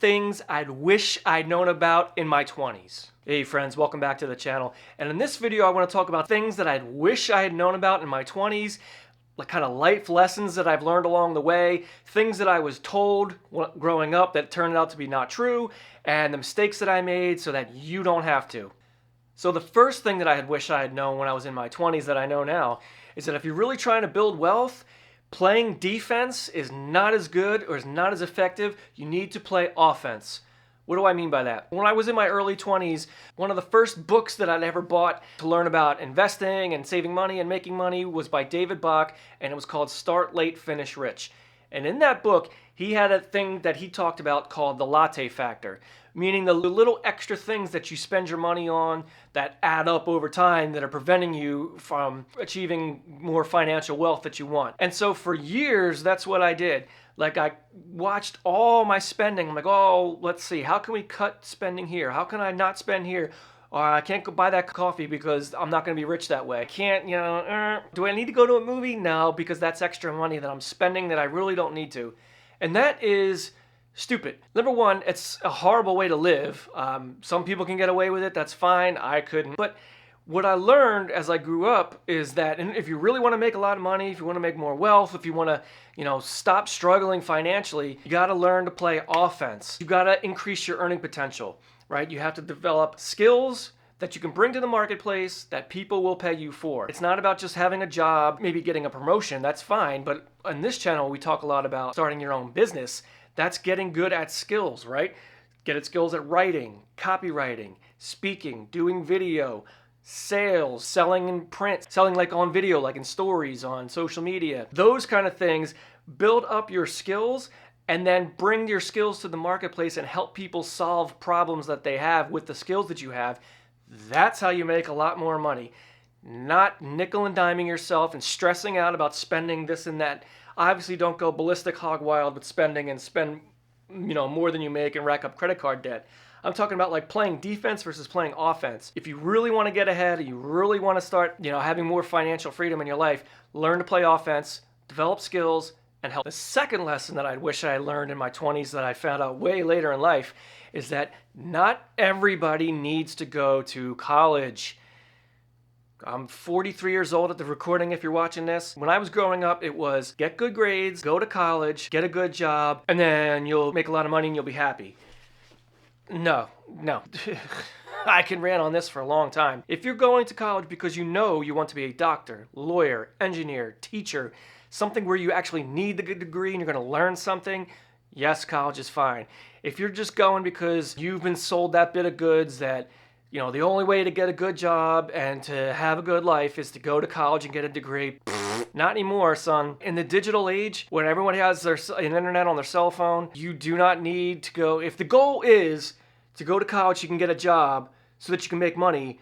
things I'd wish I'd known about in my 20s. Hey friends, welcome back to the channel. And in this video, I want to talk about things that I'd wish I had known about in my 20s, like kind of life lessons that I've learned along the way, things that I was told growing up that turned out to be not true, and the mistakes that I made so that you don't have to. So the first thing that I had wished I had known when I was in my 20s that I know now is that if you're really trying to build wealth, playing defense is not as good or is not as effective. You need to play offense. What do I mean by that? When I was in my early 20s, one of the first books that I'd ever bought to learn about investing and saving money and making money was by David Bach, and it was called Start Late, Finish Rich. And in that book, he had a thing that he talked about called the latte factor, meaning the little extra things that you spend your money on that add up over time that are preventing you from achieving more financial wealth that you want. And so for years, that's what I did. Like I watched all my spending. I'm like, oh, let's see, how can we cut spending here? How can I not spend here? Or I can't go buy that coffee because I'm not going to be rich that way. I can't, do I need to go to a movie? No, because that's extra money that I'm spending that I really don't need to. And that is stupid. Number one, it's a horrible way to live. Some people can get away with it. That's fine. I couldn't. But what I learned as I grew up is that if you really want to make a lot of money, if you want to make more wealth, if you want to, stop struggling financially, you got to learn to play offense. You got to increase your earning potential, right? You have to develop skills that you can bring to the marketplace that people will pay you for. It's not about just having a job, maybe getting a promotion. That's fine. But on this channel, we talk a lot about starting your own business. That's getting good at skills, right? Get at skills at writing, copywriting, speaking, doing video, sales, selling in print, selling like on video, like in stories on social media. Those kind of things, build up your skills and then bring your skills to the marketplace and help people solve problems that they have with the skills that you have. That's how you make a lot more money. Not nickel and diming yourself and stressing out about spending this and that. Obviously, don't go ballistic hog wild with spending and spend, more than you make and rack up credit card debt. I'm talking about like playing defense versus playing offense. If you really want to get ahead, you really want to start, having more financial freedom in your life, learn to play offense, develop skills, and help. The second lesson that I wish I had learned in my 20s that I found out way later in life is that not everybody needs to go to college. I'm 43 years old at the recording if you're watching this. When I was growing up, it was get good grades, go to college, get a good job, and then you'll make a lot of money and you'll be happy. No. I can rant on this for a long time. If you're going to college because you want to be a doctor, lawyer, engineer, teacher, something where you actually need the good degree and you're going to learn something, yes, college is fine. If you're just going because you've been sold that bit of goods that the only way to get a good job and to have a good life is to go to college and get a degree. Not anymore, son. In the digital age, when everyone has an internet on their cell phone, you do not need to go. If the goal is to go to college, you can get a job so that you can make money,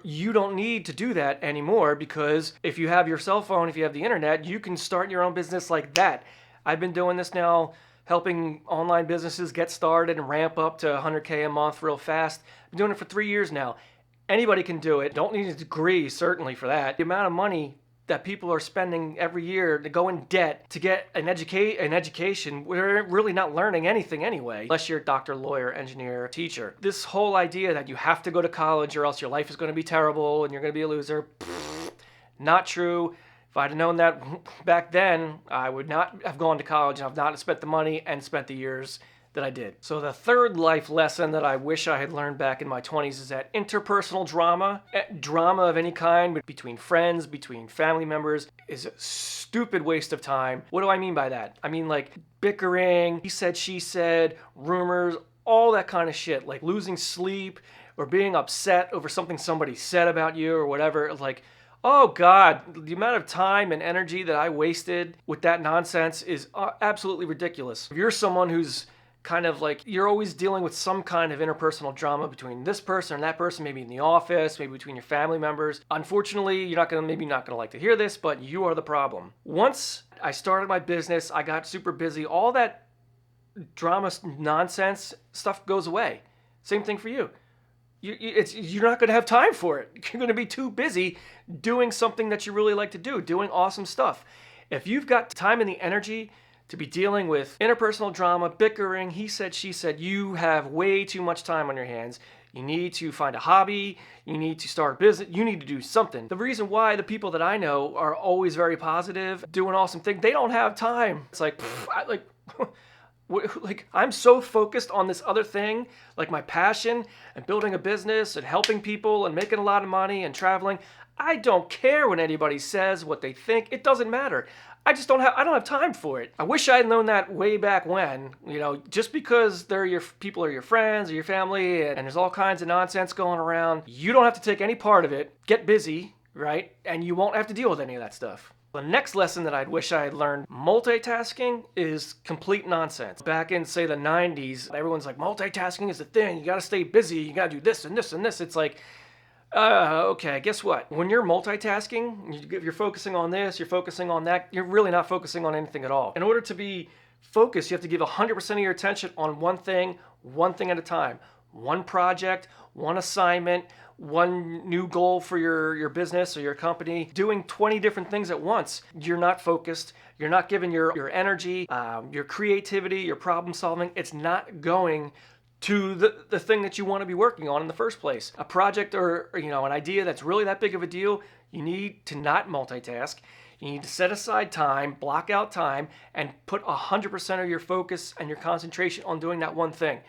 you don't need to do that anymore because if you have your cell phone, if you have the internet, you can start your own business like that. I've been doing this now, helping online businesses get started and ramp up to 100K a month real fast. I've been doing it for 3 years now. Anybody can do it. Don't need a degree, certainly, for that. The amount of money that people are spending every year to go in debt to get an education, we're really not learning anything anyway, unless you're a doctor, lawyer, engineer, teacher. This whole idea that you have to go to college or else your life is going to be terrible and you're going to be a loser, not true. If I'd known that back then, I would not have gone to college and I've not spent the money and spent the years that I did. So the third life lesson that I wish I had learned back in my 20s is that interpersonal drama of any kind between friends, between family members is a stupid waste of time. What do I mean by that? I mean like bickering, he said, she said, rumors, all that kind of shit, like losing sleep or being upset over something somebody said about you or whatever. Like, oh God, the amount of time and energy that I wasted with that nonsense is absolutely ridiculous. If you're someone who's kind of like, you're always dealing with some kind of interpersonal drama between this person and that person, maybe in the office, maybe between your family members. Unfortunately, you're maybe not gonna like to hear this, but you are the problem. Once I started my business, I got super busy, all that drama nonsense stuff goes away. Same thing for you. You're not going to have time for it. You're going to be too busy doing something that you really like to do, doing awesome stuff. If you've got time and the energy to be dealing with interpersonal drama, bickering, he said, she said. You have way too much time on your hands. You need to find a hobby. You need to start a business. You need to do something. The reason why the people that I know are always very positive, doing awesome things, they don't have time. It's like, like I'm so focused on this other thing, like my passion and building a business and helping people and making a lot of money and traveling. I don't care what anybody says, what they think. It doesn't matter. I don't have time for it. I wish I had known that way back when, just because people are your friends or your family and there's all kinds of nonsense going around, you don't have to take any part of it. Get busy, right? And you won't have to deal with any of that stuff. The next lesson that I'd wish I had learned, multitasking is complete nonsense. Back in, say, the 90s, everyone's like, multitasking is the thing. You got to stay busy. You got to do this and this and this. It's like, okay, guess what? When you're multitasking, you're focusing on this, you're focusing on that, you're really not focusing on anything at all. In order to be focused, you have to give 100% of your attention on one thing at a time. One project, one assignment, one new goal for your business or your company. Doing 20 different things at once, you're not focused, you're not giving your energy, your creativity, your problem solving, it's not going to the thing that you want to be working on in the first place. A project or an idea that's really that big of a deal, you need to not multitask. You need to set aside time, block out time, and put 100% of your focus and your concentration on doing that one thing.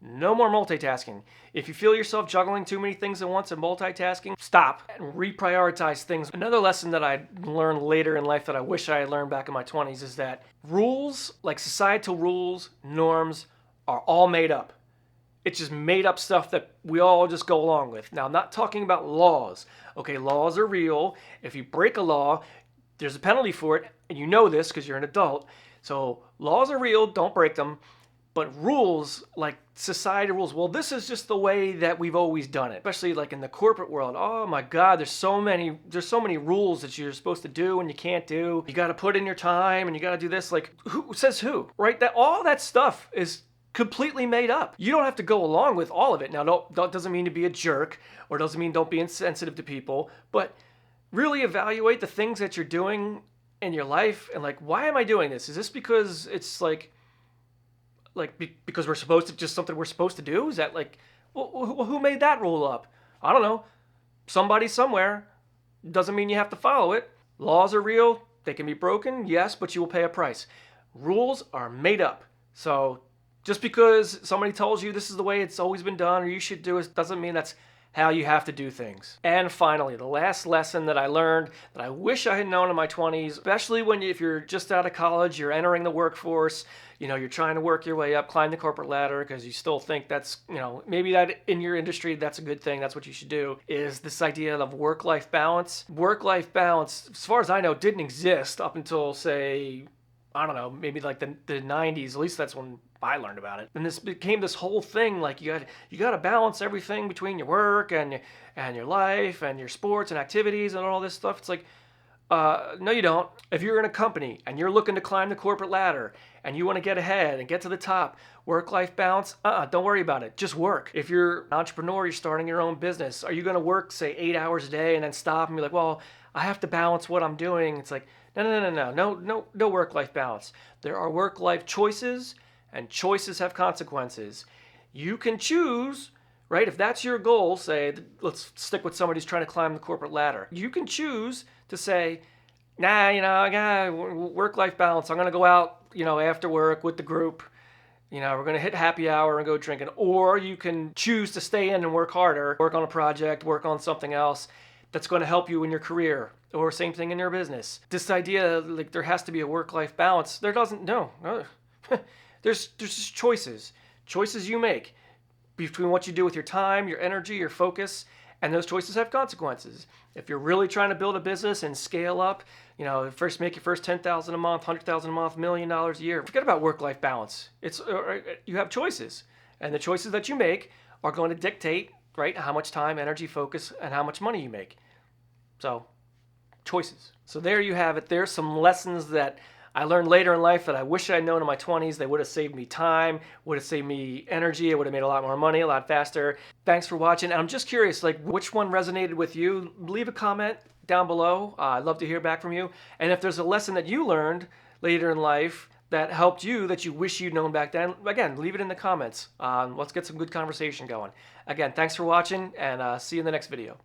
No more multitasking. If you feel yourself juggling too many things at once and multitasking, stop and reprioritize things. Another lesson that I learned later in life that I wish I had learned back in my 20s is that rules, like societal rules, norms, are all made up. It's just made up stuff that we all just go along with. Now, I'm not talking about laws. Okay, laws are real. If you break a law, there's a penalty for it, and you know this because you're an adult. So laws are real, don't break them. But rules, like society rules, well, this is just the way that we've always done it. Especially like in the corporate world. Oh my God, there's so many rules that you're supposed to do and you can't do. You got to put in your time and you got to do this. Like, who says who? Right? That all that stuff is completely made up. You don't have to go along with all of it. Now, that doesn't mean to be a jerk or doesn't mean don't be insensitive to people, but really evaluate the things that you're doing in your life and like, why am I doing this? Is this because it's because we're supposed to, just something we're supposed to do? Is that like, well, who made that rule up? I don't know. Somebody somewhere. Doesn't mean you have to follow it. Laws are real. They can be broken, yes, but you will pay a price. Rules are made up. So just because somebody tells you this is the way it's always been done or you should do it doesn't mean that's how you have to do things. And finally, the last lesson that I learned that I wish I had known in my 20s, especially if you're just out of college, you're entering the workforce, you're trying to work your way up, climb the corporate ladder because you still think that's, maybe that in your industry, that's a good thing, that's what you should do, is this idea of work-life balance. Work-life balance, as far as I know, didn't exist up until, say, I don't know, maybe like the 90s, at least that's when I learned about it. And this became this whole thing, like you got to balance everything between your work and your life and your sports and activities and all this stuff. It's like, no, you don't. If you're in a company and you're looking to climb the corporate ladder and you want to get ahead and get to the top, work-life balance, don't worry about it. Just work. If you're an entrepreneur, you're starting your own business, are you going to work, say, 8 hours a day and then stop and be like, well, I have to balance what I'm doing? It's like, no work-life balance. There are work-life choices, and choices have consequences. You can choose, right? If that's your goal, say, let's stick with somebody who's trying to climb the corporate ladder. You can choose to say, nah, I got work-life balance. I'm going to go out, after work with the group. We're going to hit happy hour and go drinking. Or you can choose to stay in and work harder, work on a project, work on something else that's going to help you in your career. Or same thing in your business. This idea, like there has to be a work-life balance, there doesn't, no. There's just choices you make between what you do with your time, your energy, your focus, and those choices have consequences. If you're really trying to build a business and scale up, first make your first $10,000 a month, $100,000 a month, $1 million a year, forget about work-life balance. You have choices, and the choices that you make are going to dictate, right, how much time, energy, focus, and how much money you make. So, choices. So there you have it. There's some lessons that I learned later in life that I wish I'd known in my 20s. They would have saved me time, would have saved me energy. I would have made a lot more money, a lot faster. Thanks for watching. And I'm just curious, like, which one resonated with you? Leave a comment down below. I'd love to hear back from you. And if there's a lesson that you learned later in life that helped you that you wish you'd known back then? Again, leave it in the comments. Let's get some good conversation going. Again, thanks for watching, and see you in the next video.